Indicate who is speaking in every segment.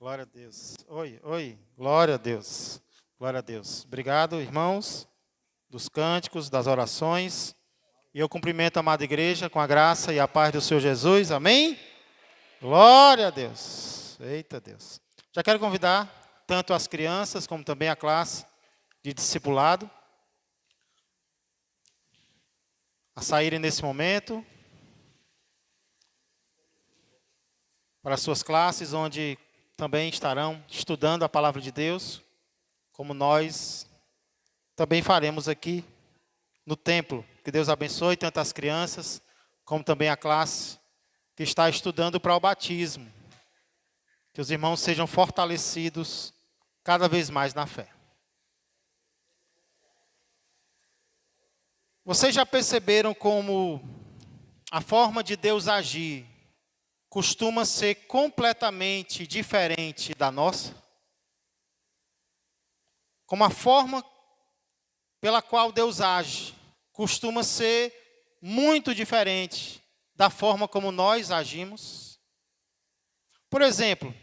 Speaker 1: Glória a Deus. Oi, oi. Glória a Deus. Glória a Deus. Obrigado, irmãos, dos cânticos, das orações. E eu cumprimento a amada igreja com a graça e a paz do Senhor Jesus. Amém? Glória a Deus. Eita Deus. Já quero convidar tanto as crianças como também a classe de discipulado a saírem nesse momento para suas classes, onde também estarão estudando a palavra de Deus, como nós também faremos aqui no templo. Que Deus abençoe tanto as crianças, como também a classe que está estudando para o batismo. Que os irmãos sejam fortalecidos cada vez mais na fé. Vocês já perceberam como a forma de Deus agir costuma ser completamente diferente da nossa? Como a forma pela qual Deus age costuma ser muito diferente da forma como nós agimos? Por exemplo,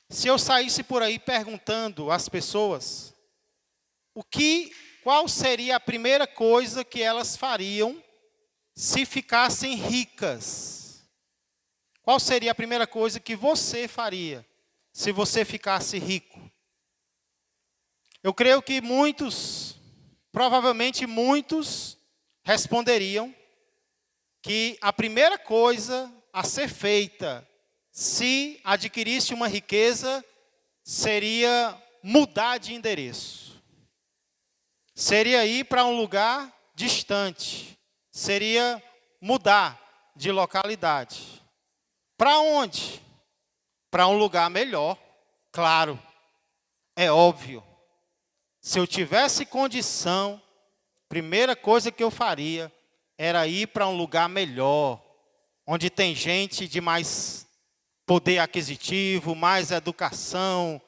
Speaker 1: se eu saísse por aí perguntando às pessoas qual seria a primeira coisa que elas fariam se ficassem ricas? Qual seria a primeira coisa que você faria se você ficasse rico? Eu creio que provavelmente muitos responderiam que a primeira coisa a ser feita se adquirisse uma riqueza seria mudar de endereço. Seria ir para um lugar distante. Seria mudar de localidade. Para onde? Para um lugar melhor, claro, é óbvio. Se eu tivesse condição, a primeira coisa que eu faria era ir para um lugar melhor, onde tem gente de mais poder aquisitivo, mais educação,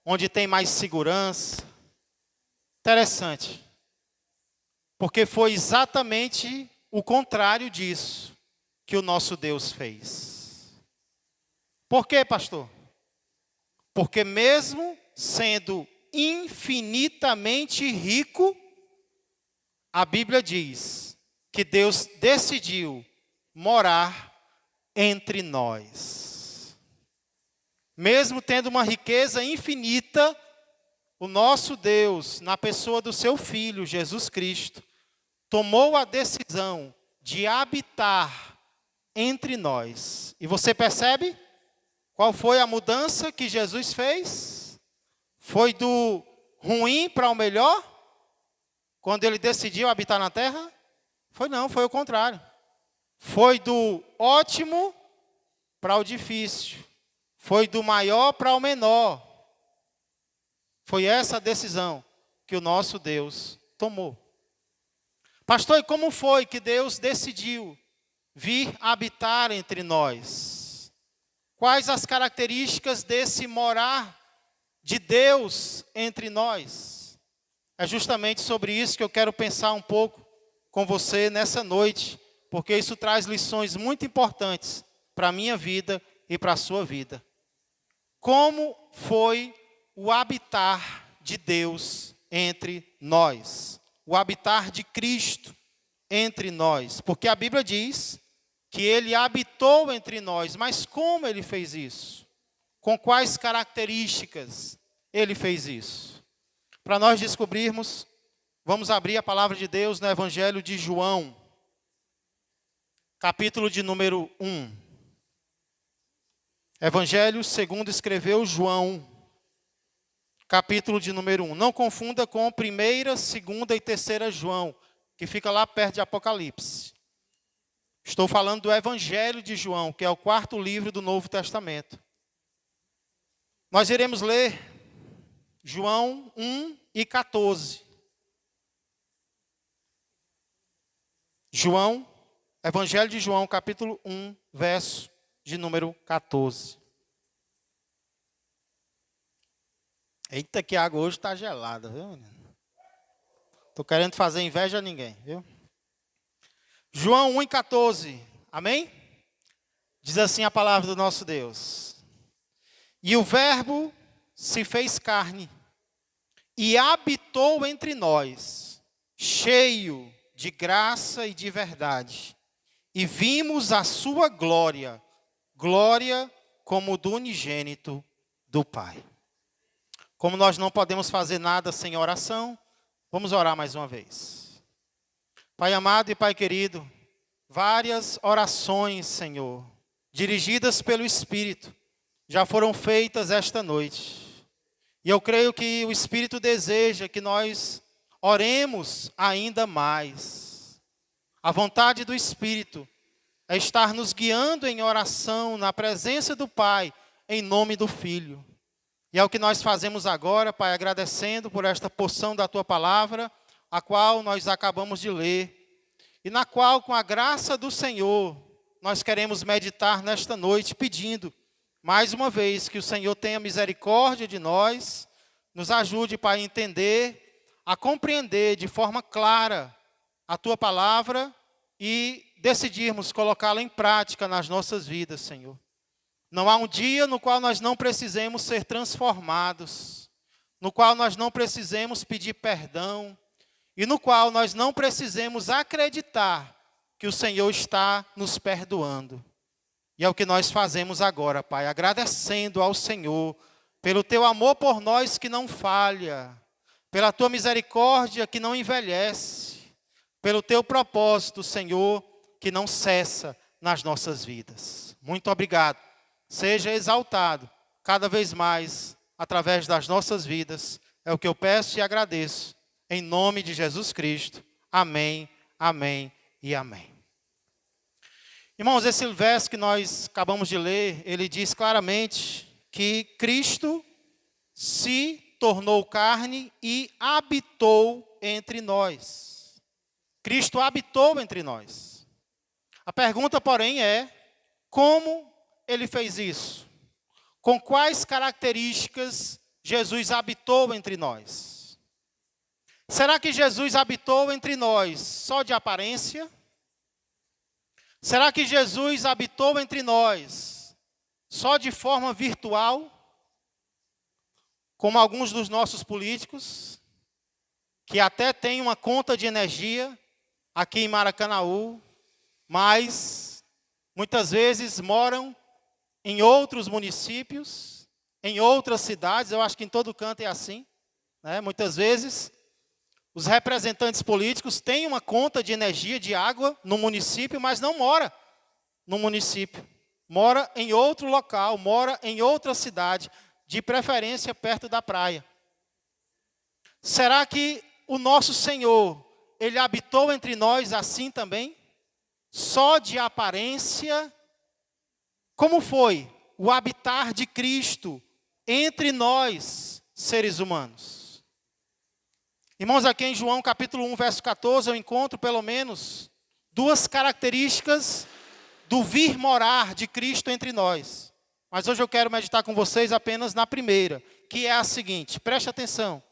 Speaker 1: onde tem mais segurança. Interessante, porque foi exatamente o contrário disso que o nosso Deus fez. Por quê, pastor? Porque mesmo sendo infinitamente rico, a Bíblia diz que Deus decidiu morar entre nós. Mesmo tendo uma riqueza infinita, o nosso Deus, na pessoa do seu Filho, Jesus Cristo, tomou a decisão de habitar entre nós. E você percebe? Qual foi a mudança que Jesus fez? Foi do ruim para o melhor? Quando ele decidiu habitar na terra? Foi o contrário. Foi do ótimo para o difícil. Foi do maior para o menor. Foi essa a decisão que o nosso Deus tomou. Pastor, e como foi que Deus decidiu vir habitar entre nós? Quais as características desse morar de Deus entre nós? É justamente sobre isso que eu quero pensar um pouco com você nessa noite, porque isso traz lições muito importantes para a minha vida e para a sua vida. Como foi o habitar de Deus entre nós? O habitar de Cristo entre nós? Porque a Bíblia diz que ele habitou entre nós, mas como ele fez isso? Com quais características ele fez isso? Para nós descobrirmos, vamos abrir a palavra de Deus no Evangelho de João, capítulo de número 1. Evangelho segundo escreveu João, capítulo de número 1. Não confunda com 1ª, 2ª e 3ª João, que fica lá perto de Apocalipse. Estou falando do Evangelho de João, que é o 4º livro do Novo Testamento. Nós iremos ler João 1 e 14. Evangelho de João, capítulo 1, verso de número 14. Eita, que a água hoje está gelada, viu? Estou querendo fazer inveja a ninguém, viu? João 1 e 14, amém? Diz assim a palavra do nosso Deus. E o Verbo se fez carne e habitou entre nós, cheio de graça e de verdade. E vimos a sua glória, glória como do unigênito do Pai. Como nós não podemos fazer nada sem oração, vamos orar mais uma vez. Pai amado e Pai querido, várias orações, Senhor, dirigidas pelo Espírito, já foram feitas esta noite. E eu creio que o Espírito deseja que nós oremos ainda mais. A vontade do Espírito é estar nos guiando em oração na presença do Pai, em nome do Filho. E é o que nós fazemos agora, Pai, agradecendo por esta porção da Tua Palavra, a qual nós acabamos de ler, e na qual, com a graça do Senhor, nós queremos meditar nesta noite, pedindo, mais uma vez, que o Senhor tenha misericórdia de nós, nos ajude, Pai, a entender, a compreender de forma clara a Tua Palavra e decidirmos colocá-la em prática nas nossas vidas, Senhor. Não há um dia no qual nós não precisemos ser transformados, no qual nós não precisemos pedir perdão e no qual nós não precisemos acreditar que o Senhor está nos perdoando. E é o que nós fazemos agora, Pai, agradecendo ao Senhor pelo Teu amor por nós que não falha, pela Tua misericórdia que não envelhece, pelo Teu propósito, Senhor, que não cessa nas nossas vidas. Muito obrigado. Seja exaltado cada vez mais através das nossas vidas. É o que eu peço e agradeço. Em nome de Jesus Cristo. Amém, amém e amém. Irmãos, esse verso que nós acabamos de ler, ele diz claramente que Cristo se tornou carne e habitou entre nós. Cristo habitou entre nós. A pergunta, porém, é: como Ele fez isso? Com quais características Jesus habitou entre nós? Será que Jesus habitou entre nós só de aparência? Será que Jesus habitou entre nós só de forma virtual? Como alguns dos nossos políticos, que até têm uma conta de energia aqui em Maracanaú, mas muitas vezes moram em outros municípios, em outras cidades. Eu acho que em todo canto é assim, né? Muitas vezes os representantes políticos têm uma conta de energia, de água no município, mas não mora no município. Mora em outro local, mora em outra cidade, de preferência perto da praia. Será que o nosso Senhor, Ele habitou entre nós assim também? Só de aparência? Como foi o habitar de Cristo entre nós, seres humanos? Irmãos, aqui em João capítulo 1, verso 14, eu encontro pelo menos duas características do vir morar de Cristo entre nós. Mas hoje eu quero meditar com vocês apenas na primeira, que é a seguinte: preste atenção.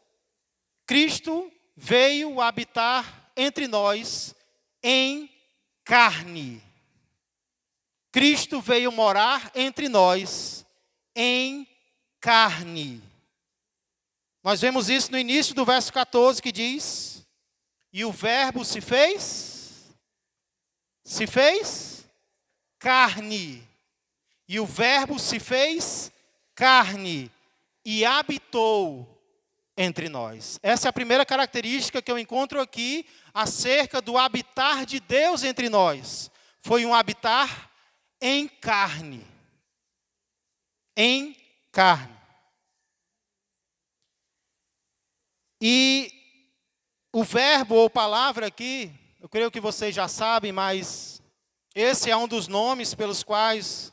Speaker 1: Cristo veio habitar entre nós em carne. Cristo veio morar entre nós em carne. Nós vemos isso no início do verso 14, que diz: e o Verbo se fez carne. E o Verbo se fez carne e habitou entre nós. Essa é a primeira característica que eu encontro aqui acerca do habitar de Deus entre nós. Foi um habitar em carne. Em carne. E o verbo ou palavra aqui, eu creio que vocês já sabem, mas esse é um dos nomes pelos quais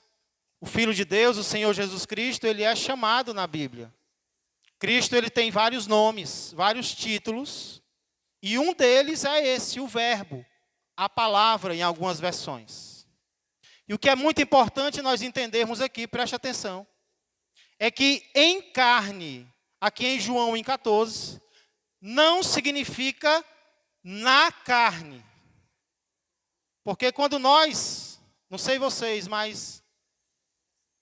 Speaker 1: o Filho de Deus, o Senhor Jesus Cristo, Ele é chamado na Bíblia. Cristo, Ele tem vários nomes, vários títulos, e um deles é esse, o verbo, a palavra em algumas versões. E o que é muito importante nós entendermos aqui, preste atenção, é que em carne, aqui em João 1,14, não significa na carne. Porque quando nós, não sei vocês, mas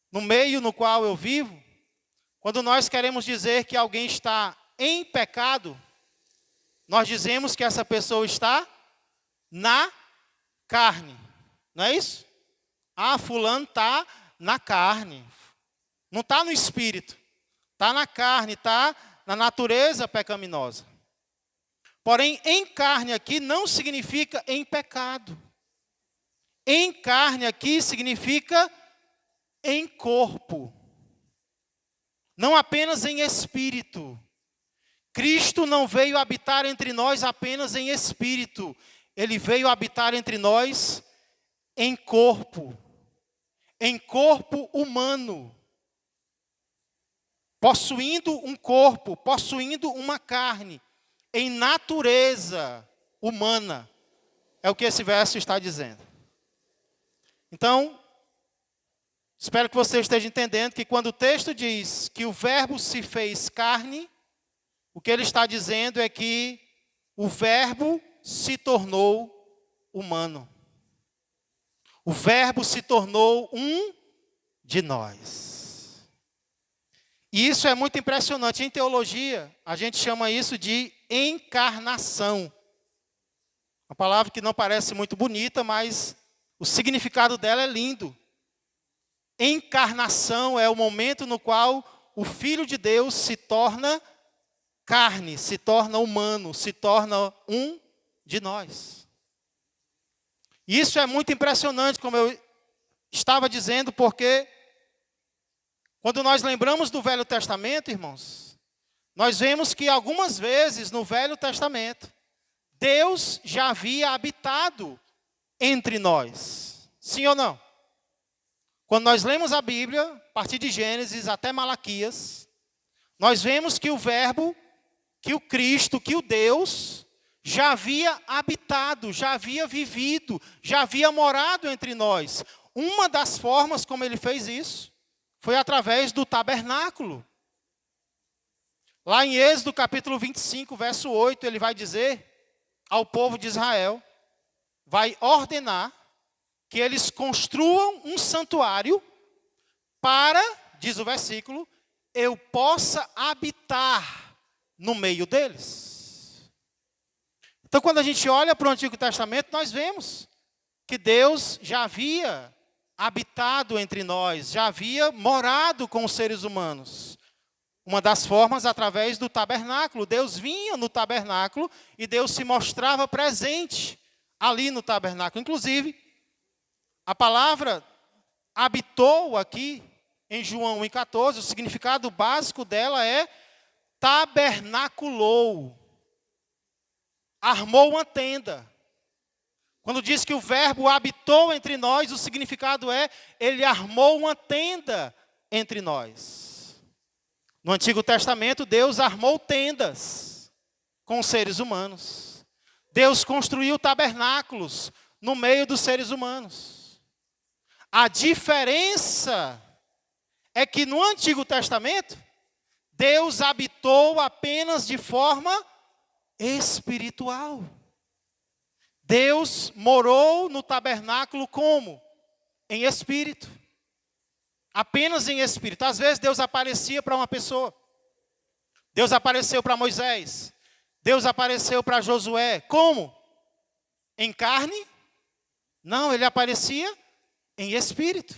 Speaker 1: no meio no qual eu vivo, Quando nós queremos dizer que alguém está em pecado, nós dizemos que essa pessoa está na carne. Não é isso? Ah, fulano está na carne. Não está no espírito. Está na carne, está na natureza pecaminosa. Porém, em carne aqui não significa em pecado. Em carne aqui significa em corpo. Não apenas em espírito. Cristo não veio habitar entre nós apenas em espírito. Ele veio habitar entre nós em corpo humano. Possuindo um corpo, possuindo uma carne, em natureza humana. É o que esse verso está dizendo. Então, espero que você esteja entendendo que quando o texto diz que o verbo se fez carne, o que ele está dizendo é que o verbo se tornou humano. O verbo se tornou um de nós. E isso é muito impressionante. Em teologia, a gente chama isso de encarnação. Uma palavra que não parece muito bonita, mas o significado dela é lindo. Encarnação é o momento no qual o Filho de Deus se torna carne, se torna humano, se torna um de nós. E isso é muito impressionante, como eu estava dizendo, porque quando nós lembramos do Velho Testamento, irmãos, nós vemos que algumas vezes no Velho Testamento, Deus já havia habitado entre nós. Sim ou não? Quando nós lemos a Bíblia, a partir de Gênesis até Malaquias, nós vemos que o Verbo, que o Cristo, que o Deus, já havia habitado, já havia vivido, já havia morado entre nós. Uma das formas como ele fez isso foi através do tabernáculo. Lá em Êxodo capítulo 25, verso 8, ele vai dizer ao povo de Israel, vai ordenar que eles construam um santuário para, diz o versículo, eu possa habitar no meio deles. Então, quando a gente olha para o Antigo Testamento, nós vemos que Deus já havia habitado entre nós, já havia morado com os seres humanos. Uma das formas, através do tabernáculo. Deus vinha no tabernáculo e Deus se mostrava presente ali no tabernáculo. Inclusive, a palavra habitou aqui, em João 1,14, o significado básico dela é tabernaculou. Armou uma tenda. Quando diz que o verbo habitou entre nós, o significado é, ele armou uma tenda entre nós. No Antigo Testamento, Deus armou tendas com os seres humanos. Deus construiu tabernáculos no meio dos seres humanos. A diferença é que no Antigo Testamento, Deus habitou apenas de forma espiritual. Deus morou no tabernáculo como? Em espírito. Apenas em espírito. Às vezes Deus aparecia para uma pessoa. Deus apareceu para Moisés. Deus apareceu para Josué. Como? Em carne? Não, ele aparecia em espírito.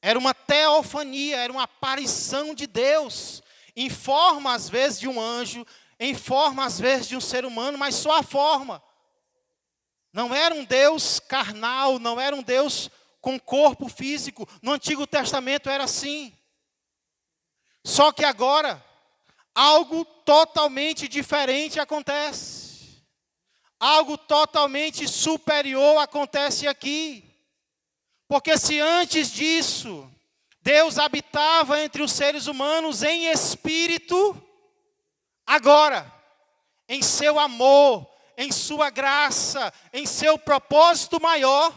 Speaker 1: Era uma teofania, era uma aparição de Deus. Em forma, às vezes, de um anjo. Em forma, às vezes, de um ser humano, mas só a forma. Não era um Deus carnal, não era um Deus com corpo físico. No Antigo Testamento era assim. Só que agora, algo totalmente diferente acontece. Algo totalmente superior acontece aqui. Porque se antes disso, Deus habitava entre os seres humanos em espírito, agora, em seu amor, em sua graça, em seu propósito maior,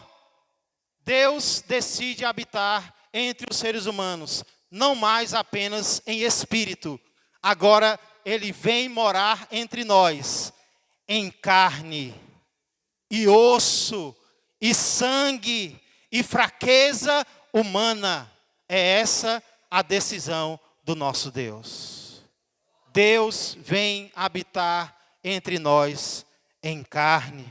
Speaker 1: Deus decide habitar entre os seres humanos, não mais apenas em espírito. Agora ele vem morar entre nós, em carne, e osso, e sangue, e fraqueza humana. É essa a decisão do do nosso Deus. Deus vem habitar entre nós em carne.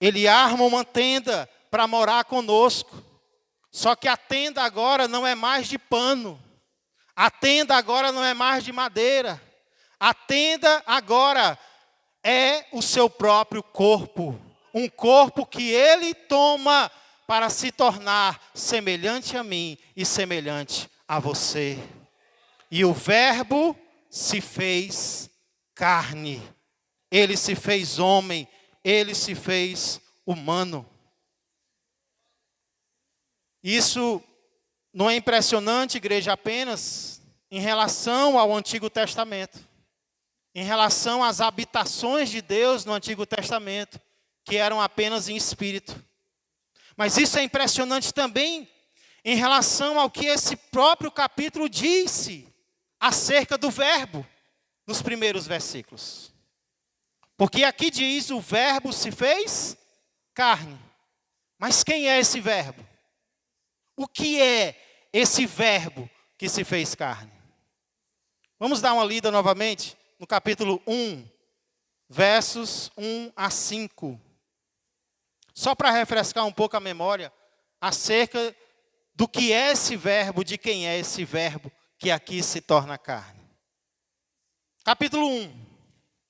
Speaker 1: Ele arma uma tenda para morar conosco. Só que a tenda agora não é mais de pano. A tenda agora não é mais de madeira. A tenda agora é o seu próprio corpo. Um corpo que ele toma para se tornar semelhante a mim e semelhante a você. E o Verbo se fez carne. Ele se fez homem. Ele se fez humano. Isso não é impressionante, igreja, apenas em relação ao Antigo Testamento. Em relação às habitações de Deus no Antigo Testamento, que eram apenas em espírito. Mas isso é impressionante também em relação ao que esse próprio capítulo disse acerca do Verbo, nos primeiros versículos. Porque aqui diz, o Verbo se fez carne. Mas quem é esse Verbo? O que é esse Verbo que se fez carne? Vamos dar uma lida novamente no capítulo 1, versos 1 a 5. Só para refrescar um pouco a memória acerca do que é esse Verbo, de quem é esse Verbo que aqui se torna carne. Capítulo 1,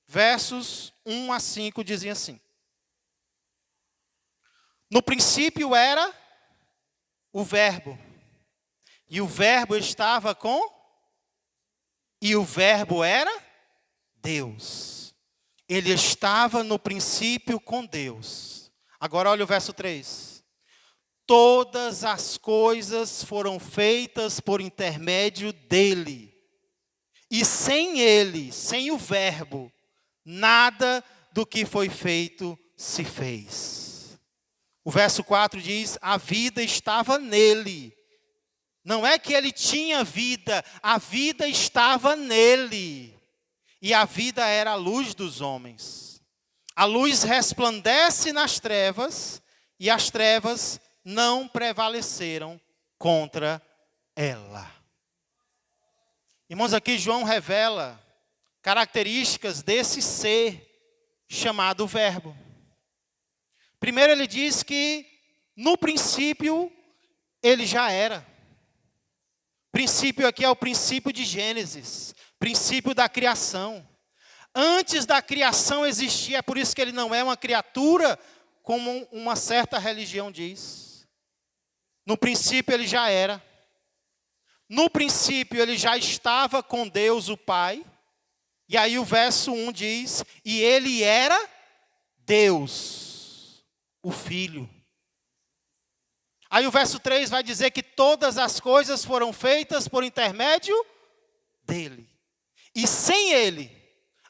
Speaker 1: versos 1 a 5 dizem assim. No princípio era o Verbo, e o Verbo estava com, e o Verbo era Deus. Ele estava no princípio com Deus. Agora olha o verso 3. Todas as coisas foram feitas por intermédio dele. E sem ele, sem o Verbo, nada do que foi feito se fez. O verso 4 diz, a vida estava nele. Não é que ele tinha vida, a vida estava nele. E a vida era a luz dos homens. A luz resplandece nas trevas, e as trevas não prevaleceram contra ela. Irmãos, aqui João revela características desse ser chamado Verbo. Primeiro ele diz que no princípio ele já era. Princípio aqui é o princípio de Gênesis, princípio da criação. Antes da criação existia, é por isso que ele não é uma criatura, como uma certa religião diz. No princípio ele já era. No princípio ele já estava com Deus o Pai. E aí o verso 1 diz, e ele era Deus, o Filho. Aí o verso 3 vai dizer que todas as coisas foram feitas por intermédio dele. E sem ele,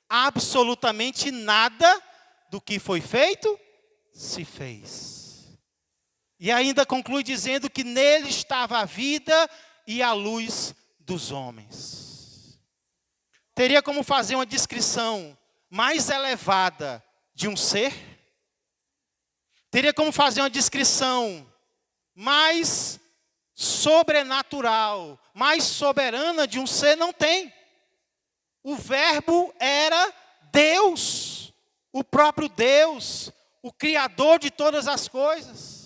Speaker 1: absolutamente nada do que foi feito se fez. E ainda conclui dizendo que nele estava a vida e a luz dos homens. Teria como fazer uma descrição mais elevada de um ser? Teria como fazer uma descrição mais sobrenatural, mais soberana de um ser? Não tem. O Verbo era Deus, o próprio Deus, o Criador de todas as coisas.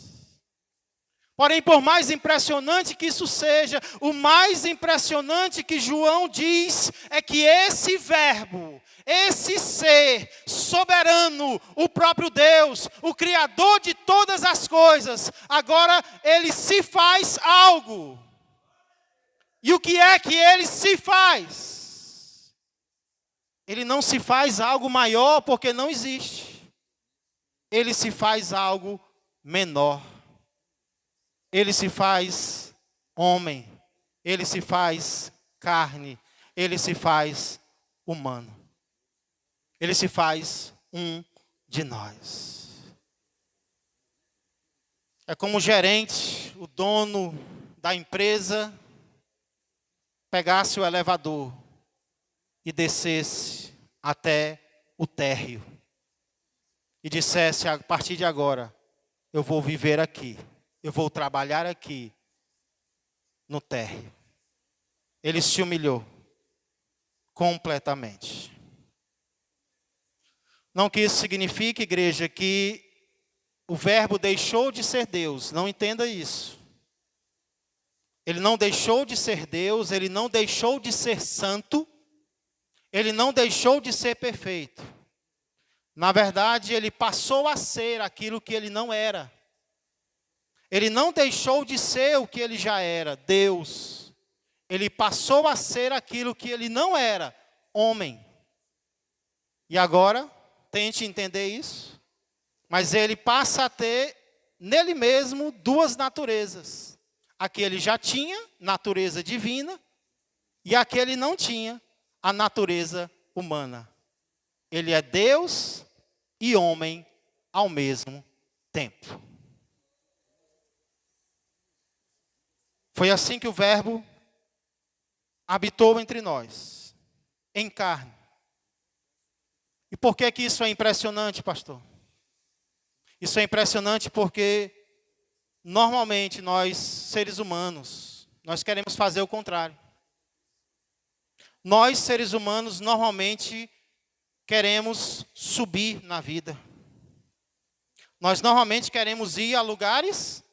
Speaker 1: Porém, por mais impressionante que isso seja, o mais impressionante que João diz é que esse Verbo, esse ser soberano, o próprio Deus, o Criador de todas as coisas, agora ele se faz algo. E o que é que ele se faz? Ele não se faz algo maior porque não existe. Ele se faz algo menor. Ele se faz homem. Ele se faz carne. Ele se faz humano. Ele se faz um de nós. É como o gerente, o dono da empresa, pegasse o elevador e descesse até o térreo e dissesse, a partir de agora, eu vou viver aqui, eu vou trabalhar aqui no térreo. ele se humilhou completamente. Não que isso signifique, igreja, que o Verbo deixou de ser Deus. Não entenda isso. Ele não deixou de ser Deus, ele não deixou de ser santo, ele não deixou de ser perfeito. Na verdade, ele passou a ser aquilo que ele não era. Ele não deixou de ser o que ele já era, Deus. Ele passou a ser aquilo que ele não era, homem. E agora, tente entender isso. Mas ele passa a ter nele mesmo duas naturezas. A que ele já tinha, natureza divina, e a que ele não tinha, a natureza humana. Ele é Deus e homem ao mesmo tempo. Foi assim que o Verbo habitou entre nós, em carne. E por que que isso é impressionante, pastor? Isso é impressionante porque, normalmente, nós, seres humanos, nós queremos fazer o contrário. Nós, seres humanos, normalmente queremos subir na vida. Nós normalmente queremos ir a lugares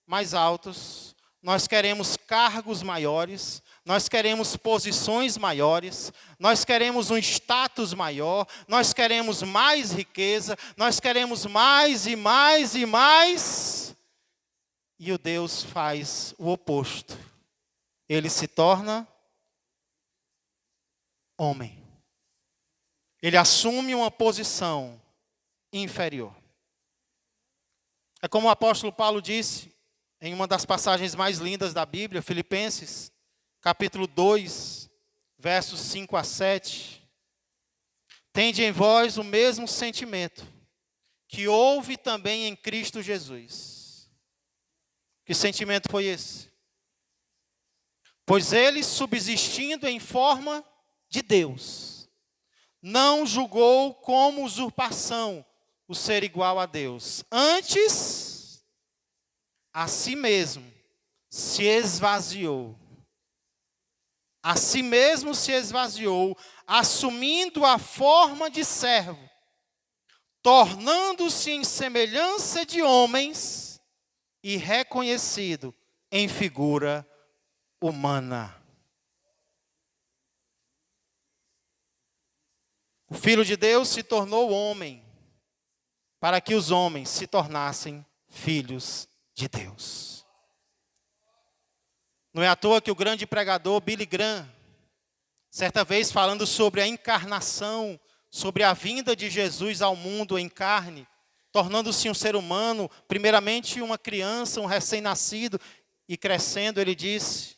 Speaker 1: mais altos. Nós queremos cargos maiores. Nós queremos posições maiores. Nós queremos um status maior. Nós queremos mais riqueza. Nós queremos mais e mais e mais. E o Deus faz o oposto. Ele se torna homem. Ele assume uma posição inferior. É como o apóstolo Paulo disse, em uma das passagens mais lindas da Bíblia, Filipenses, capítulo 2, versos 5 a 7. Tende em vós o mesmo sentimento que houve também em Cristo Jesus. Que sentimento foi esse? Pois ele, subsistindo em forma de Deus, não julgou como usurpação o ser igual a Deus. Antes, a si mesmo se esvaziou. A si mesmo se esvaziou, assumindo a forma de servo, tornando-se em semelhança de homens e reconhecido em figura humana. O Filho de Deus se tornou homem, para que os homens se tornassem filhos de Deus. Não é à toa que o grande pregador Billy Graham, certa vez falando sobre a encarnação, sobre a vinda de Jesus ao mundo em carne, tornando-se um ser humano, primeiramente uma criança, um recém-nascido, e crescendo, ele disse: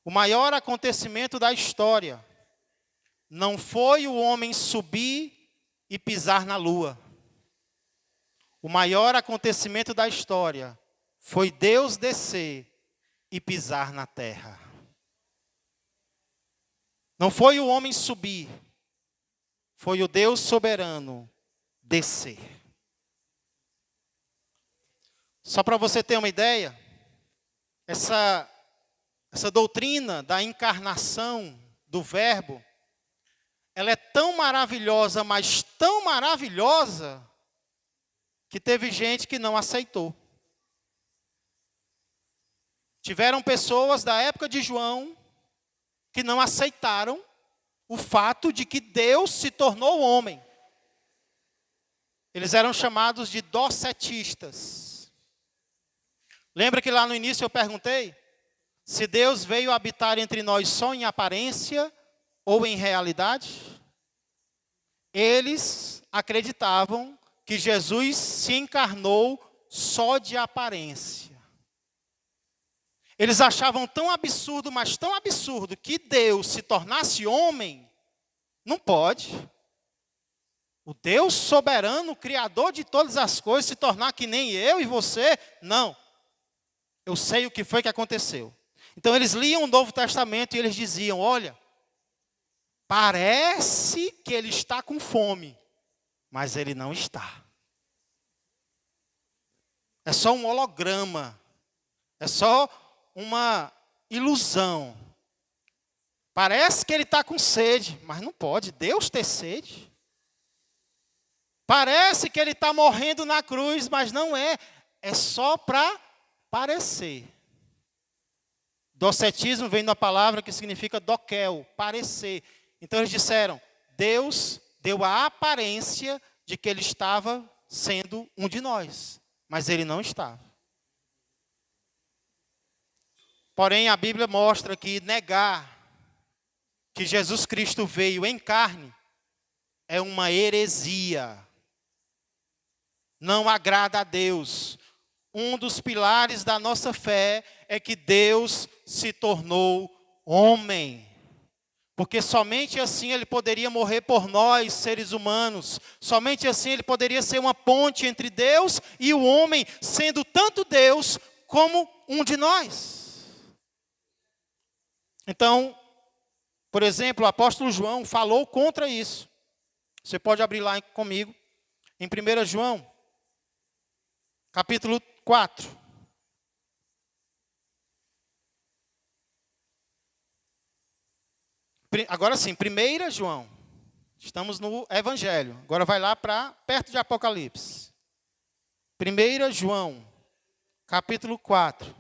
Speaker 1: o maior acontecimento da história não foi o homem subir e pisar na lua. O maior acontecimento da história foi Deus descer e pisar na terra. Não foi o homem subir, foi o Deus soberano descer. Só para você ter uma ideia, essa doutrina da encarnação do Verbo, ela é tão maravilhosa, mas tão maravilhosa, que teve gente que não aceitou. Tiveram pessoas da época de João que não aceitaram o fato de que Deus se tornou homem. Eles eram chamados de docetistas. Lembra que lá no início eu perguntei se Deus veio habitar entre nós só em aparência ou em realidade? Eles acreditavam que Jesus se encarnou só de aparência. Eles achavam tão absurdo, mas tão absurdo, que Deus se tornasse homem. Não pode. O Deus soberano, criador de todas as coisas, se tornar que nem eu e você? Não. Eu sei o que foi que aconteceu. Então eles liam o Novo Testamento e eles diziam: olha, parece que ele está com fome, mas ele não está. É só um holograma. É só uma ilusão. Parece que ele está com sede, mas não pode Deus ter sede. Parece que ele está morrendo na cruz, mas não é. É só para parecer. Docetismo vem da palavra que significa doquel, parecer. Então eles disseram, Deus deu a aparência de que ele estava sendo um de nós, mas ele não estava. Porém, a Bíblia mostra que negar que Jesus Cristo veio em carne é uma heresia. Não agrada a Deus. Um dos pilares da nossa fé é que Deus se tornou homem. Porque somente assim ele poderia morrer por nós, seres humanos. Somente assim ele poderia ser uma ponte entre Deus e o homem, sendo tanto Deus como um de nós. Então, por exemplo, o apóstolo João falou contra isso. Você pode abrir lá comigo, em 1 João, capítulo 4. Agora sim, 1 João. Estamos no Evangelho. Agora vai lá para perto de Apocalipse. 1 João, capítulo 4.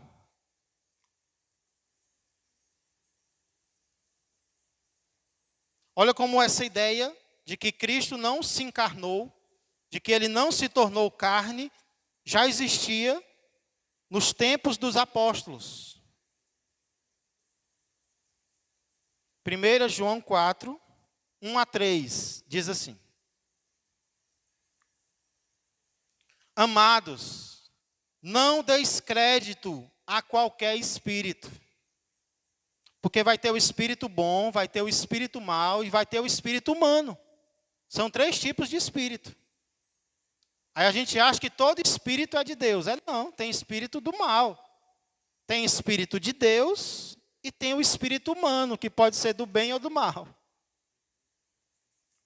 Speaker 1: Olha como essa ideia de que Cristo não se encarnou, de que ele não se tornou carne, já existia nos tempos dos apóstolos. 1 João 4, 1 a 3, diz assim. Amados, não deis crédito a qualquer espírito. Porque vai ter o espírito bom, vai ter o espírito mau e vai ter o espírito humano. São 3 tipos de espírito. Aí a gente acha que todo espírito é de Deus. Não, tem espírito do mal. Tem espírito de Deus e tem o espírito humano, que pode ser do bem ou do mal.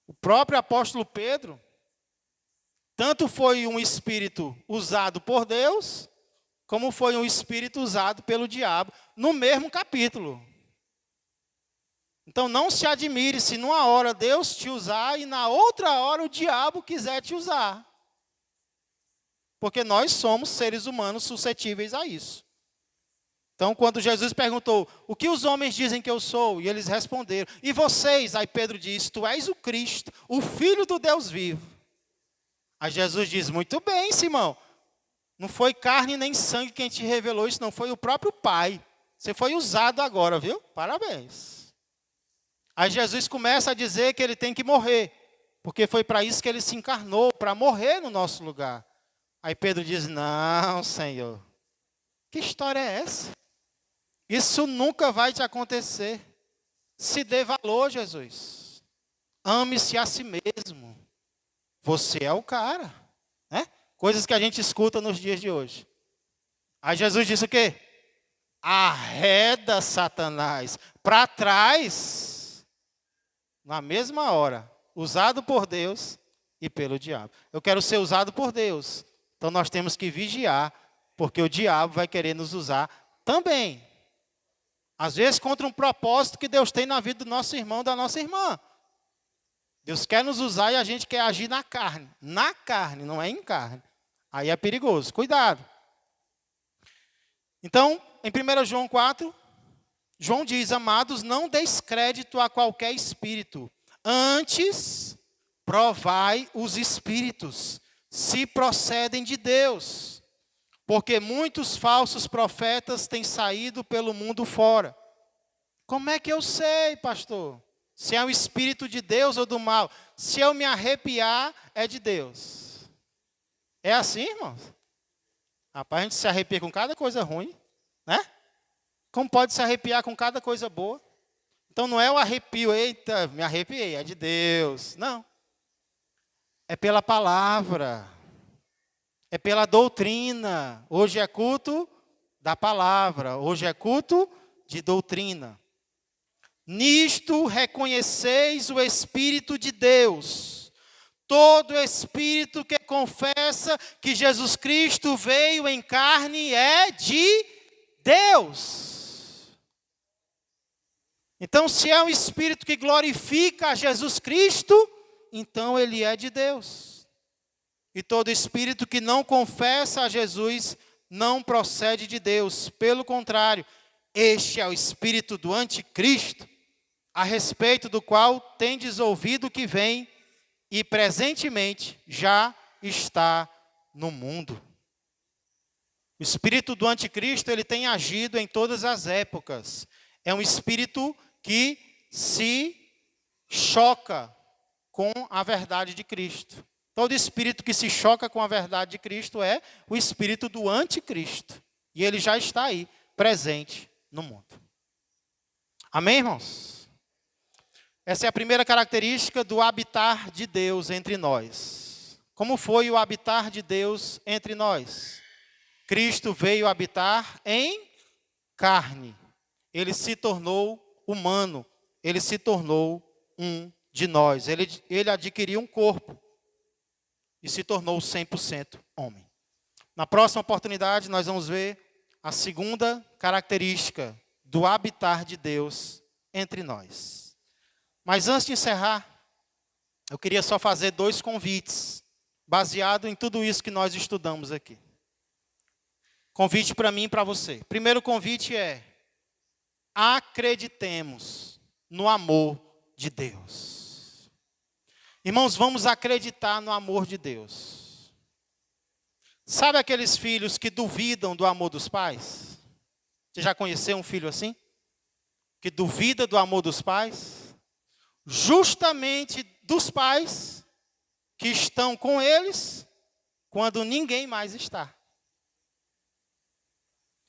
Speaker 1: O próprio apóstolo Pedro, tanto foi um espírito usado por Deus, como foi um espírito usado pelo diabo, no mesmo capítulo. Então não se admire se numa hora Deus te usar e na outra hora o diabo quiser te usar. Porque nós somos seres humanos suscetíveis a isso. Então quando Jesus perguntou, o que os homens dizem que eu sou? E eles responderam, e vocês? Aí Pedro diz, tu és o Cristo, o Filho do Deus vivo. Aí Jesus diz, muito bem, Simão. Não foi carne nem sangue quem te revelou isso, não. Foi o próprio Pai. Você foi usado agora, viu? Parabéns. Aí Jesus começa a dizer que ele tem que morrer, porque foi para isso que ele se encarnou, para morrer no nosso lugar. Aí Pedro diz, não, Senhor, que história é essa? Isso nunca vai te acontecer. Se dê valor, Jesus. Ame-se a si mesmo. Você é o cara. Né? Coisas que a gente escuta nos dias de hoje. Aí Jesus disse o quê? Arreda, Satanás, para trás. Na mesma hora, usado por Deus e pelo diabo. Eu quero ser usado por Deus. Então nós temos que vigiar, porque o diabo vai querer nos usar também. Às vezes contra um propósito que Deus tem na vida do nosso irmão, da nossa irmã. Deus quer nos usar e a gente quer agir na carne. Na carne, não é em carne. Aí é perigoso. Cuidado. Então, em 1 João 4... João diz, amados, não deis crédito a qualquer espírito. Antes, provai os espíritos, se procedem de Deus. Porque muitos falsos profetas têm saído pelo mundo fora. Como é que eu sei, pastor? Se é o espírito de Deus ou do mal? Se eu me arrepiar, é de Deus. É assim, irmãos? Rapaz, a gente se arrepia com cada coisa ruim, né? Como pode se arrepiar com cada coisa boa? Então não é o arrepio, eita, me arrepiei, é de Deus. Não. É pela palavra. É pela doutrina. Hoje é culto da palavra. Hoje é culto de doutrina. Nisto reconheceis o Espírito de Deus. Todo espírito que confessa que Jesus Cristo veio em carne é de Deus. Então, se é um espírito que glorifica a Jesus Cristo, então ele é de Deus. E todo espírito que não confessa a Jesus não procede de Deus. Pelo contrário, este é o espírito do anticristo, a respeito do qual tendes ouvido que vem e presentemente já está no mundo. O espírito do anticristo, ele tem agido em todas as épocas. É um espírito que se choca com a verdade de Cristo. Todo espírito que se choca com a verdade de Cristo é o espírito do anticristo. E ele já está aí, presente no mundo. Amém, irmãos? Essa é a primeira característica do habitar de Deus entre nós. Como foi o habitar de Deus entre nós? Cristo veio habitar em carne. Ele se tornou humano. Ele se tornou um de nós. Ele adquiriu um corpo e se tornou 100% homem. Na próxima oportunidade, nós vamos ver a segunda característica do habitar de Deus entre nós. Mas antes de encerrar, eu queria só fazer 2 convites, baseado em tudo isso que nós estudamos aqui. Convite para mim e para você. Primeiro convite é: acreditemos no amor de Deus. Irmãos, vamos acreditar no amor de Deus. Sabe aqueles filhos que duvidam do amor dos pais? Você já conheceu um filho assim? Que duvida do amor dos pais? Justamente dos pais que estão com eles quando ninguém mais está.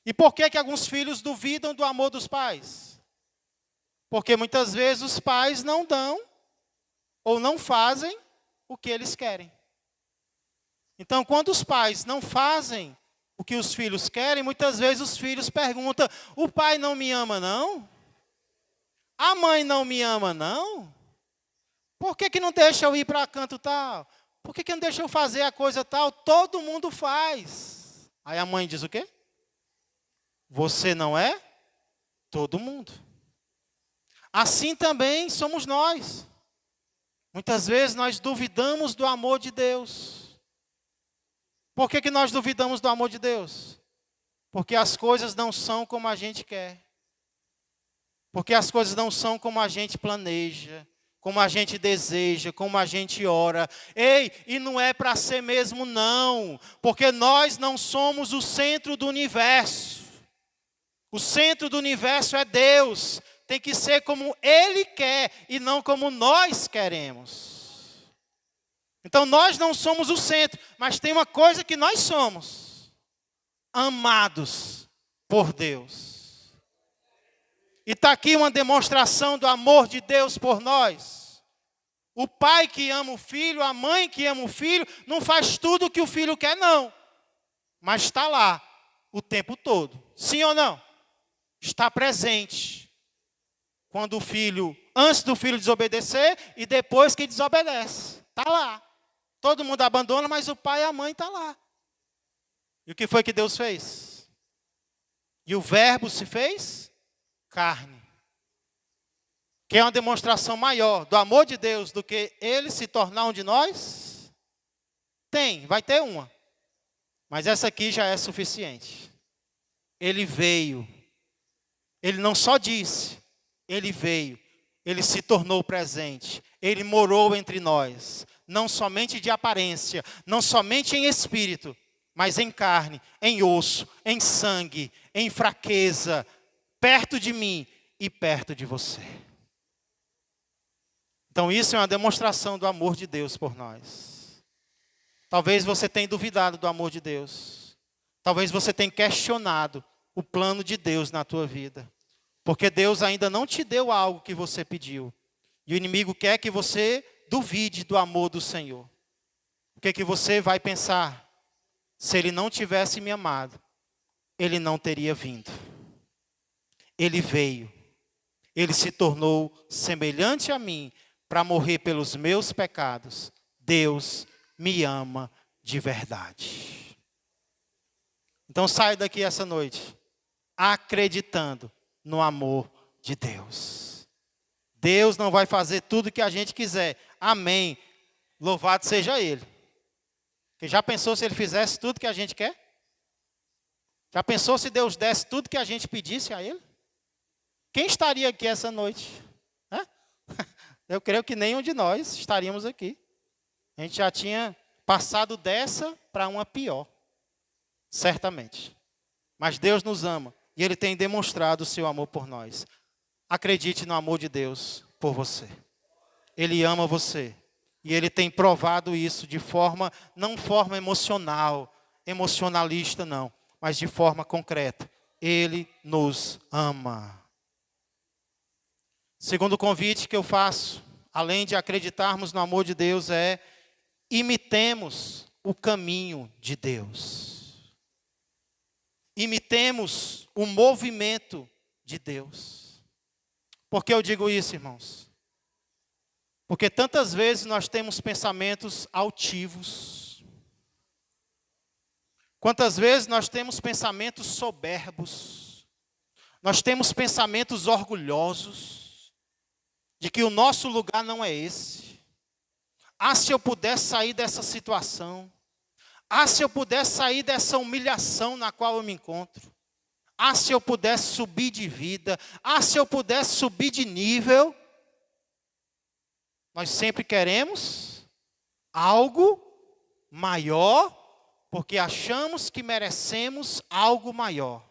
Speaker 1: E por que alguns filhos duvidam do amor dos pais? Porque muitas vezes os pais não dão ou não fazem o que eles querem. Então, quando os pais não fazem o que os filhos querem, muitas vezes os filhos perguntam: o pai não me ama, não? A mãe não me ama, não? Por que não deixa eu ir para canto tal? Por que não deixa eu fazer a coisa tal? Todo mundo faz. Aí a mãe diz o quê? Você não é todo mundo. Assim também somos nós. Muitas vezes nós duvidamos do amor de Deus. Por que nós duvidamos do amor de Deus? Porque as coisas não são como a gente quer. Porque as coisas não são como a gente planeja, como a gente deseja, como a gente ora. Ei, e não é para ser mesmo não, porque nós não somos o centro do universo. O centro do universo é Deus. Tem que ser como Ele quer e não como nós queremos. Então nós não somos o centro, mas tem uma coisa que nós somos: amados por Deus. E está aqui uma demonstração do amor de Deus por nós. O pai que ama o filho, a mãe que ama o filho, não faz tudo o que o filho quer, não. Mas está lá o tempo todo. Sim ou não? Está presente. Quando o filho, antes do filho desobedecer e depois que desobedece. Está lá. Todo mundo abandona, mas o pai e a mãe estão lá. E o que foi que Deus fez? E o verbo se fez carne. Quer uma demonstração maior do amor de Deus do que Ele se tornar um de nós? Tem, vai ter uma. Mas essa aqui já é suficiente. Ele veio. Ele não só disse, Ele veio. Ele se tornou presente. Ele morou entre nós. Não somente de aparência, não somente em espírito, mas em carne, em osso, em sangue, em fraqueza, perto de mim e perto de você. Então isso é uma demonstração do amor de Deus por nós. Talvez você tenha duvidado do amor de Deus. Talvez você tenha questionado o plano de Deus na tua vida. Porque Deus ainda não te deu algo que você pediu. E o inimigo quer que você duvide do amor do Senhor. O que você vai pensar? Se Ele não tivesse me amado, Ele não teria vindo. Ele veio. Ele se tornou semelhante a mim para morrer pelos meus pecados. Deus me ama de verdade. Então saia daqui essa noite acreditando no amor de Deus. Deus não vai fazer tudo que a gente quiser. Amém. Louvado seja Ele. Porque já pensou se Ele fizesse tudo que a gente quer? Já pensou se Deus desse tudo que a gente pedisse a Ele? Quem estaria aqui essa noite? Hã? Eu creio que nenhum de nós estaríamos aqui. A gente já tinha passado dessa para uma pior. Certamente. Mas Deus nos ama. E Ele tem demonstrado o seu amor por nós. Acredite no amor de Deus por você. Ele ama você. E Ele tem provado isso de forma, não forma emocional, emocionalista não, mas de forma concreta. Ele nos ama. Segundo convite que eu faço, além de acreditarmos no amor de Deus, é imitemos o caminho de Deus. Imitemos o movimento de Deus. Por que eu digo isso, irmãos? Porque tantas vezes nós temos pensamentos altivos. Quantas vezes nós temos pensamentos soberbos. Nós temos pensamentos orgulhosos. De que o nosso lugar não é esse. Ah, se eu pudesse sair dessa situação. Ah, se eu pudesse sair dessa humilhação na qual eu me encontro. Ah, se eu pudesse subir de vida. Ah, se eu pudesse subir de nível. Nós sempre queremos algo maior, porque achamos que merecemos algo maior.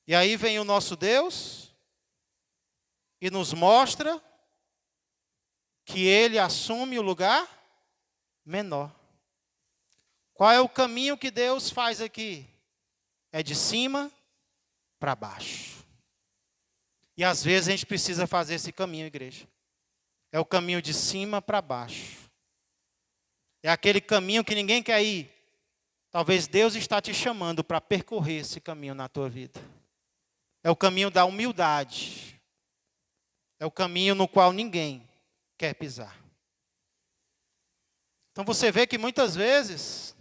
Speaker 1: E aí vem o nosso Deus e nos mostra que Ele assume o lugar menor. Qual é o caminho que Deus faz aqui? É de cima para baixo. E às vezes a gente precisa fazer esse caminho, igreja. É o caminho de cima para baixo. É aquele caminho que ninguém quer ir. Talvez Deus está te chamando para percorrer esse caminho na tua vida. É o caminho da humildade. É o caminho no qual ninguém quer pisar. Então você vê que muitas vezes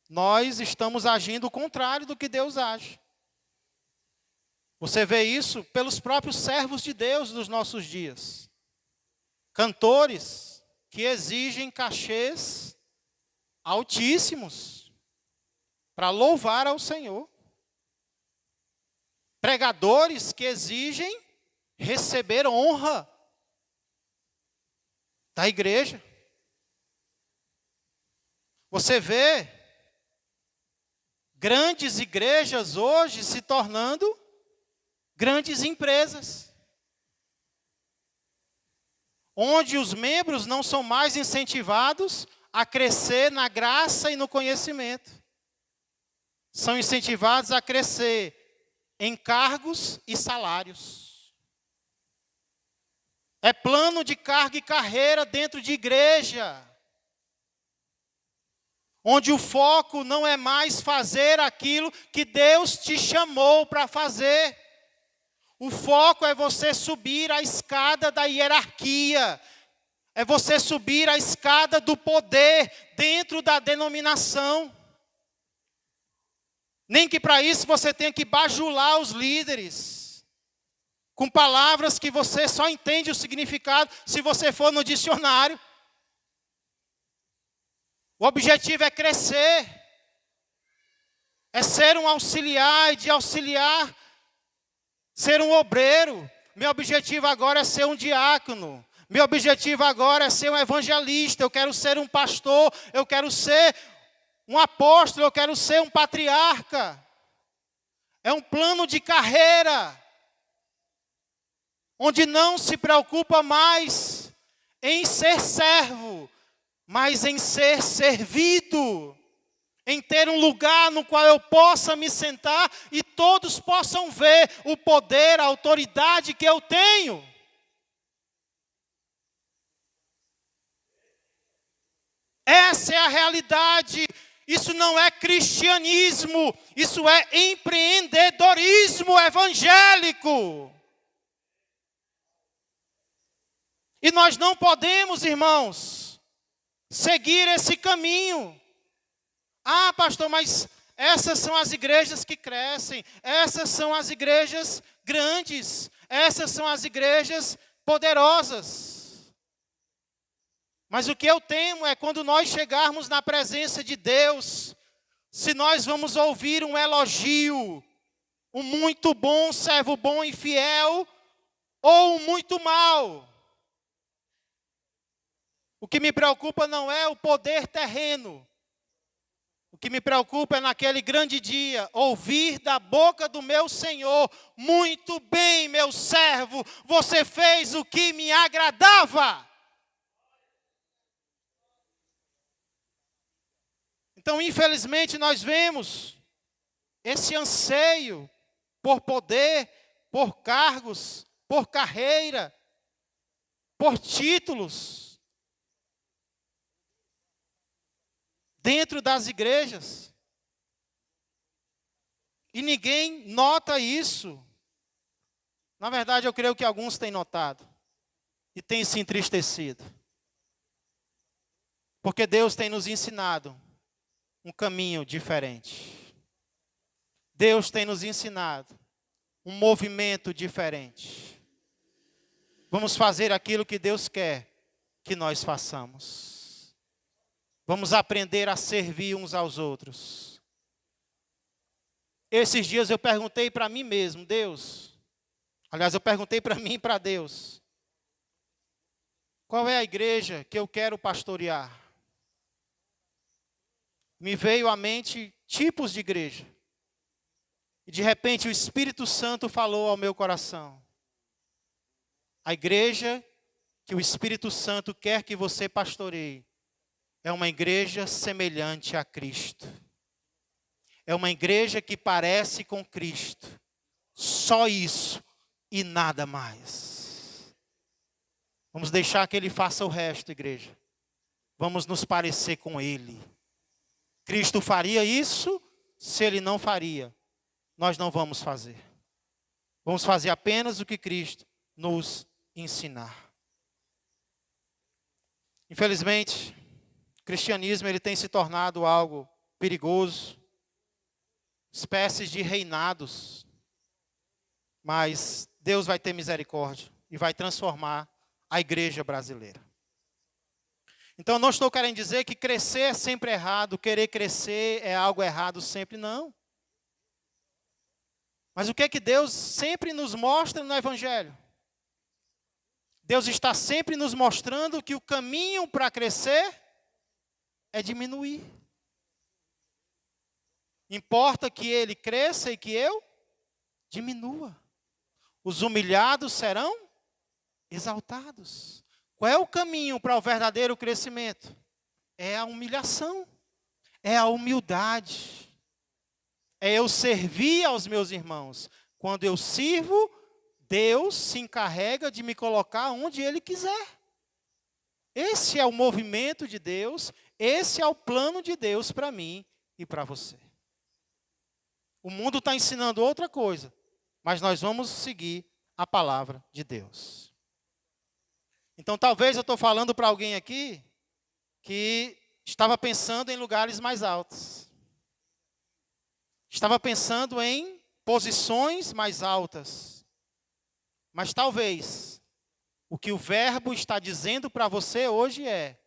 Speaker 1: nós estamos agindo o contrário do que Deus age. Você vê isso pelos próprios servos de Deus dos nossos dias. Cantores que exigem cachês altíssimos para louvar ao Senhor. Pregadores que exigem receber honra da igreja. Você vê grandes igrejas hoje se tornando grandes empresas, onde os membros não são mais incentivados a crescer na graça e no conhecimento. São incentivados a crescer em cargos e salários. É plano de carga e carreira dentro de igreja, onde o foco não é mais fazer aquilo que Deus te chamou para fazer. O foco é você subir a escada da hierarquia. É você subir a escada do poder dentro da denominação. Nem que para isso você tenha que bajular os líderes. Com palavras que você só entende o significado se você for no dicionário. O objetivo é crescer. É ser um auxiliar e de auxiliar ser um obreiro. Meu objetivo agora é ser um diácono. Meu objetivo agora é ser um evangelista. Eu quero ser um pastor. Eu quero ser um apóstolo. Eu quero ser um patriarca. É um plano de carreira, onde não se preocupa mais em ser servo, mas em ser servido. Em ter um lugar no qual eu possa me sentar e todos possam ver o poder, a autoridade que eu tenho. Essa é a realidade. Isso não é cristianismo, isso é empreendedorismo evangélico. E nós não podemos, irmãos, seguir esse caminho. Ah, pastor, mas essas são as igrejas que crescem, essas são as igrejas grandes, Essas são as igrejas poderosas. Mas o que eu temo é quando nós chegarmos na presença de Deus, se nós vamos ouvir um elogio, um muito bom, servo bom e fiel, ou um muito mal. O que me preocupa não é o poder terreno. O que me preocupa é naquele grande dia, ouvir da boca do meu Senhor: muito bem, meu servo, você fez o que me agradava. Então, infelizmente, nós vemos esse anseio por poder, por cargos, por carreira, por títulos, dentro das igrejas. E ninguém nota isso. Na verdade, eu creio que alguns têm notado e têm se entristecido. Porque Deus tem nos ensinado um caminho diferente. Deus tem nos ensinado um movimento diferente. Vamos fazer aquilo que Deus quer que nós façamos. Vamos aprender a servir uns aos outros. Esses dias eu perguntei para mim mesmo, eu perguntei para mim e para Deus: qual é a igreja que eu quero pastorear? Me veio à mente tipos de igreja. E de repente o Espírito Santo falou ao meu coração: a igreja que o Espírito Santo quer que você pastoreie é uma igreja semelhante a Cristo. É uma igreja que parece com Cristo. Só isso e nada mais. Vamos deixar que Ele faça o resto, igreja. Vamos nos parecer com Ele. Cristo faria isso? Se Ele não faria, nós não vamos fazer. Vamos fazer apenas o que Cristo nos ensinar. Infelizmente, o cristianismo ele tem se tornado algo perigoso, espécies de reinados. Mas Deus vai ter misericórdia e vai transformar a igreja brasileira. Então, eu não estou querendo dizer que crescer é sempre errado, querer crescer é algo errado sempre, não. Mas o que é que Deus sempre nos mostra no Evangelho? Deus está sempre nos mostrando que o caminho para crescer é diminuir. Importa que ele cresça e que eu diminua. Os humilhados serão exaltados. Qual é o caminho para o verdadeiro crescimento? É a humilhação, é a humildade, é eu servir aos meus irmãos. Quando eu sirvo, Deus se encarrega de me colocar onde Ele quiser. Esse é o movimento de Deus, esse é o plano de Deus para mim e para você. O mundo está ensinando outra coisa, mas nós vamos seguir a palavra de Deus. Então, talvez eu estou falando para alguém aqui que estava pensando em lugares mais altos. Estava pensando em posições mais altas. Mas talvez o que o verbo está dizendo para você hoje é: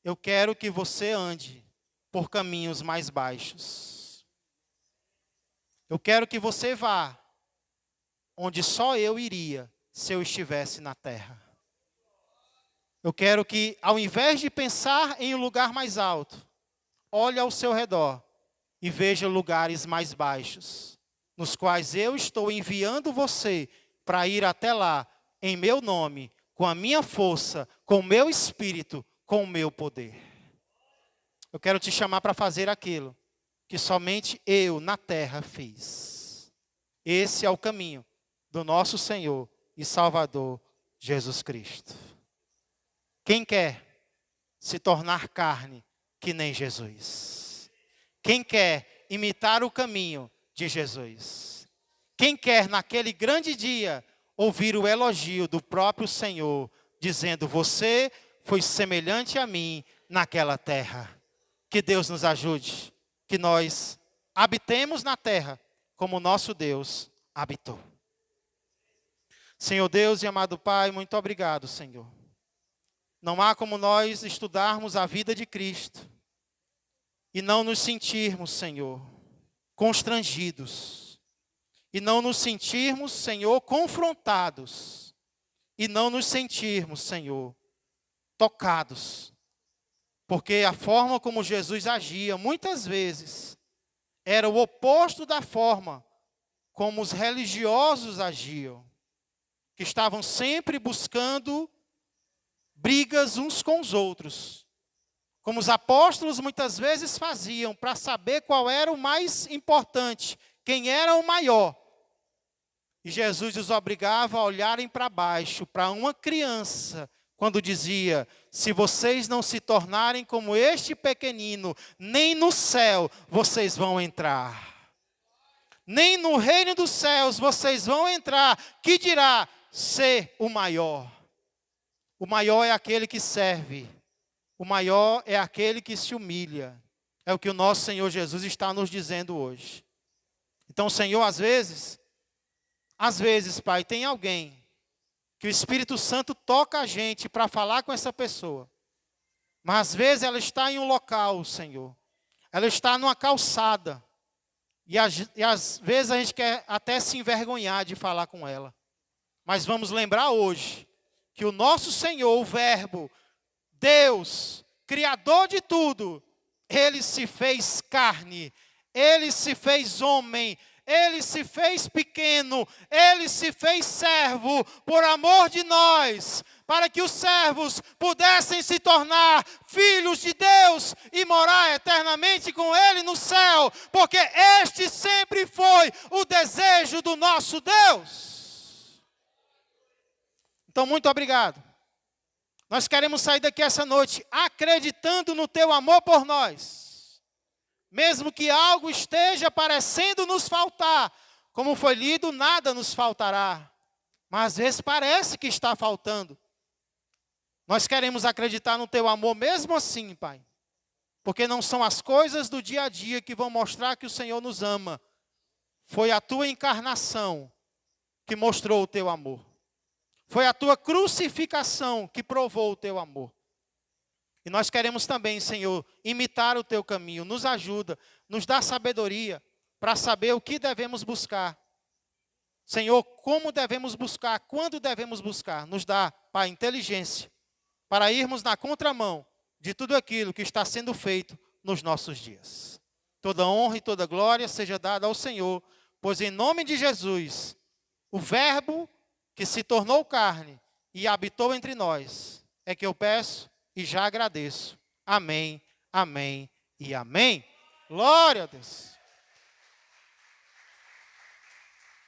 Speaker 1: eu quero que você ande por caminhos mais baixos. Eu quero que você vá onde só eu iria se eu estivesse na terra. Eu quero que, ao invés de pensar em um lugar mais alto, olhe ao seu redor e veja lugares mais baixos, nos quais eu estou enviando você para ir até lá, em meu nome, com a minha força, com o meu espírito, com o meu poder. Eu quero te chamar para fazer aquilo que somente eu, na terra, fiz. Esse é o caminho do nosso Senhor e Salvador, Jesus Cristo. Quem quer se tornar carne que nem Jesus? Quem quer imitar o caminho de Jesus? Quem quer naquele grande dia ouvir o elogio do próprio Senhor, dizendo: você foi semelhante a mim naquela terra? Que Deus nos ajude, que nós habitemos na terra como nosso Deus habitou. Senhor Deus e amado Pai, muito obrigado, Senhor. Não há como nós estudarmos a vida de Cristo e não nos sentirmos, Senhor, constrangidos. E não nos sentirmos, Senhor, confrontados. E não nos sentirmos, Senhor, tocados. Porque a forma como Jesus agia, muitas vezes, era o oposto da forma como os religiosos agiam, que estavam sempre buscando brigas uns com os outros, como os apóstolos muitas vezes faziam, para saber qual era o mais importante, quem era o maior. E Jesus os obrigava a olharem para baixo, para uma criança, quando dizia: se vocês não se tornarem como este pequenino, nem no céu vocês vão entrar. Nem no reino dos céus vocês vão entrar, que dirá ser o maior. O maior é aquele que serve. O maior é aquele que se humilha. É o que o nosso Senhor Jesus está nos dizendo hoje. Então, Senhor, às vezes, Pai, tem alguém que o Espírito Santo toca a gente para falar com essa pessoa. Mas às vezes ela está em um local, Senhor. Ela está numa calçada. E às vezes a gente quer até se envergonhar de falar com ela. Mas vamos lembrar hoje que o nosso Senhor, o Verbo, Deus, Criador de tudo, Ele se fez carne, Ele se fez homem, Ele se fez pequeno, Ele se fez servo por amor de nós, para que os servos pudessem se tornar filhos de Deus e morar eternamente com Ele no céu, porque este sempre foi o desejo do nosso Deus. Então, muito obrigado. Nós queremos sair daqui essa noite acreditando no Teu amor por nós. Mesmo que algo esteja parecendo nos faltar, como foi lido, nada nos faltará. Mas às vezes parece que está faltando. Nós queremos acreditar no Teu amor mesmo assim, Pai. Porque não são as coisas do dia a dia que vão mostrar que o Senhor nos ama. Foi a Tua encarnação que mostrou o Teu amor. Foi a Tua crucificação que provou o Teu amor. E nós queremos também, Senhor, imitar o Teu caminho. Nos ajuda, nos dá sabedoria para saber o que devemos buscar. Senhor, como devemos buscar, quando devemos buscar. Nos dá, Pai, inteligência para irmos na contramão de tudo aquilo que está sendo feito nos nossos dias. Toda honra e toda glória seja dada ao Senhor, pois em nome de Jesus, o Verbo que se tornou carne e habitou entre nós, é que eu peço e já agradeço. Amém, amém e amém. Glória a Deus.